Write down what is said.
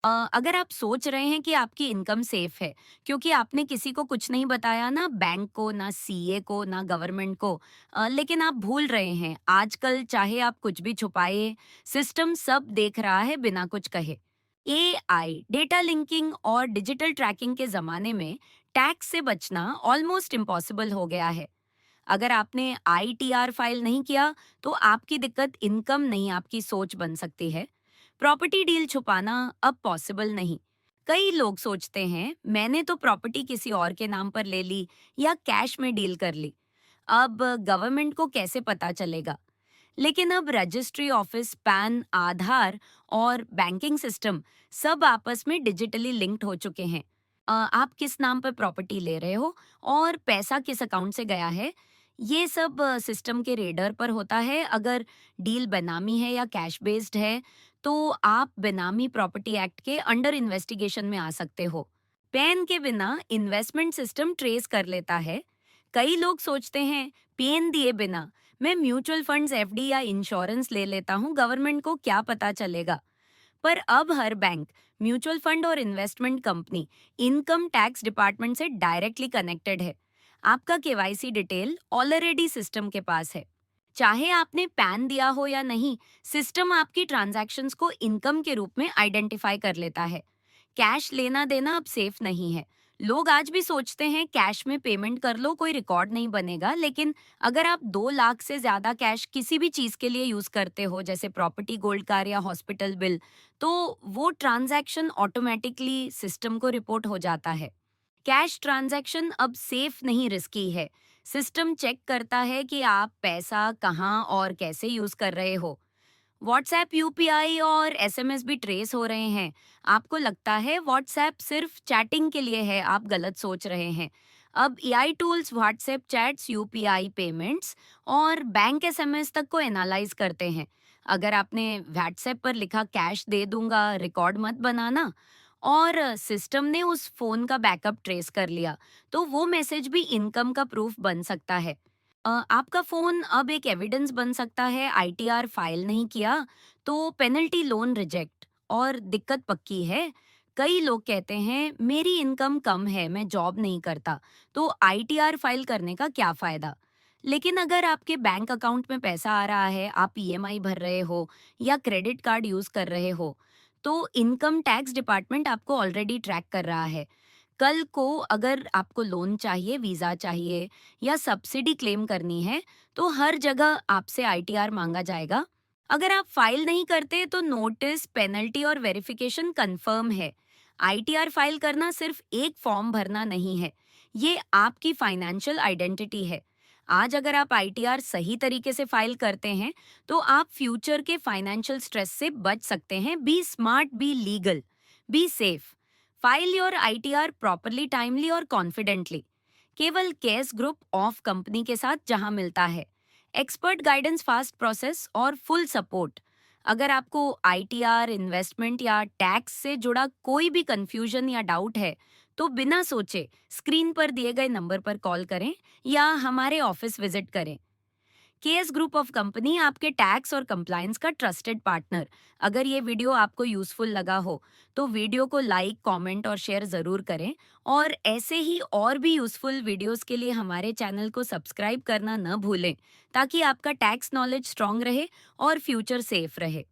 अगर आप सोच रहे हैं कि आपकी इनकम सेफ है क्योंकि आपने किसी को कुछ नहीं बताया, ना बैंक को, ना सीए को, ना गवर्नमेंट को, लेकिन आप भूल रहे हैं आजकल चाहे आप कुछ भी छुपाए, सिस्टम सब देख रहा है बिना कुछ कहे। एआई, डेटा लिंकिंग और डिजिटल ट्रैकिंग के जमाने में टैक्स से बचना ऑलमोस्ट इम्पॉसिबल हो गया है। अगर आपने आईटीआर फाइल नहीं किया तो आपकी दिक्कत इनकम नहीं, आपकी सोच बन सकती है। प्रॉपर्टी डील छुपाना अब पॉसिबल नहीं। कई लोग सोचते हैं मैंने तो प्रॉपर्टी किसी और के नाम पर ले ली या कैश में डील कर ली, अब गवर्नमेंट को कैसे पता चलेगा। लेकिन अब रजिस्ट्री ऑफिस, पैन, आधार और बैंकिंग सिस्टम सब आपस में डिजिटली लिंक्ड हो चुके हैं। आप किस नाम पर प्रॉपर्टी ले रहे हो और पैसा किस अकाउंट से गया है, ये सब सिस्टम के रेडर पर होता है। अगर डील बेनामी है या कैश बेस्ड है तो आप बेनामी प्रॉपर्टी एक्ट के अंडर इन्वेस्टिगेशन में आ सकते हो। पैन के बिना इन्वेस्टमेंट सिस्टम ट्रेस कर लेता है। कई लोग सोचते हैं पेन दिए बिना मैं म्यूचुअल फंड्स, एफडी या इंश्योरेंस ले लेता हूँ, गवर्नमेंट को क्या पता चलेगा। पर अब हर बैंक, म्यूचुअल फंड और investment company income tax department से डायरेक्टली कनेक्टेड है। आपका केवाईसी डिटेल ऑलरेडी सिस्टम के पास है। चाहे आपने पैन दिया हो या नहीं, सिस्टम आपकी ट्रांजैक्शंस को इनकम के रूप में आइडेंटिफाई कर लेता है। कैश लेना देना अब सेफ नहीं है। लोग आज भी सोचते हैं कैश में पेमेंट कर लो, कोई रिकॉर्ड नहीं बनेगा, लेकिन अगर आप 2 लाख से ज्यादा कैश किसी भी चीज के लिए यूज करते हो, जैसे प्रॉपर्टी, गोल्ड कार या हॉस्पिटल बिल, तो वो ट्रांजैक्शन ऑटोमेटिकली सिस्टम को रिपोर्ट हो जाता है। कैश ट्रांजैक्शन अब सेफ नहीं, रिस्की है। सिस्टम चेक करता है कि आप पैसा कहाँ और कैसे यूज कर रहे हो। व्हाट्सएप, यूपीआई और एसएमएस भी ट्रेस हो रहे हैं। आपको लगता है व्हाट्सएप सिर्फ चैटिंग के लिए है, आप गलत सोच रहे हैं। अब AI tools WhatsApp chats, UPI payments और बैंक एसएमएस तक को एनालाइज करते हैं। अगर आपने व्हाट्सएप पर लिखा कैश दे दूंगा, रिकॉर्ड मत बनाना, और सिस्टम ने उस फोन का बैकअप ट्रेस कर लिया, तो वो मैसेज भी इनकम का प्रूफ बन सकता है। आपका फोन अब एक एविडेंस बन सकता है। आईटीआर फाइल नहीं किया तो पेनल्टी, लोन रिजेक्ट और दिक्कत पक्की है। कई लोग कहते हैं मेरी इनकम कम है, मैं जॉब नहीं करता, तो आईटीआर फाइल करने का क्या फायदा। लेकिन अगर आपके बैंक अकाउंट में पैसा आ रहा है, आप ईएमआई भर रहे हो या क्रेडिट कार्ड यूज कर रहे हो, तो इनकम टैक्स डिपार्टमेंट आपको ऑलरेडी ट्रैक कर रहा है। कल को अगर आपको लोन चाहिए, वीजा चाहिए या सब्सिडी क्लेम करनी है, तो हर जगह आपसे आईटीआर मांगा जाएगा। अगर आप फाइल नहीं करते तो नोटिस, पेनल्टी और वेरिफिकेशन कंफर्म है। आईटीआर फाइल करना सिर्फ एक फॉर्म भरना नहीं है, ये आपकी फाइनेंशियल आइडेंटिटी है। आज अगर आप आईटीआर सही तरीके से फाइल करते हैं तो आप फ्यूचर के फाइनेंशियल स्ट्रेस से बच सकते हैं। Be smart, be legal, be safe. File your ITR properly, timely और कॉन्फिडेंटली। केवल केस ग्रुप ऑफ कंपनी के साथ जहां मिलता है एक्सपर्ट गाइडेंस, फास्ट प्रोसेस और फुल सपोर्ट। अगर आपको आईटीआर, इन्वेस्टमेंट या टैक्स से जुड़ा कोई भी कंफ्यूजन या डाउट है तो बिना सोचे स्क्रीन पर दिए गए नंबर पर कॉल करें या हमारे ऑफिस विजिट करें। केएस ग्रुप ऑफ कंपनी, आपके टैक्स और कंप्लायंस का ट्रस्टेड पार्टनर। अगर ये वीडियो आपको यूजफुल लगा हो तो वीडियो को लाइक, कमेंट और शेयर जरूर करें, और ऐसे ही और भी यूजफुल वीडियोस के लिए हमारे चैनल को सब्सक्राइब करना न भूलें, ताकि आपका टैक्स नॉलेज स्ट्रांग रहे और फ्यूचर सेफ रहे।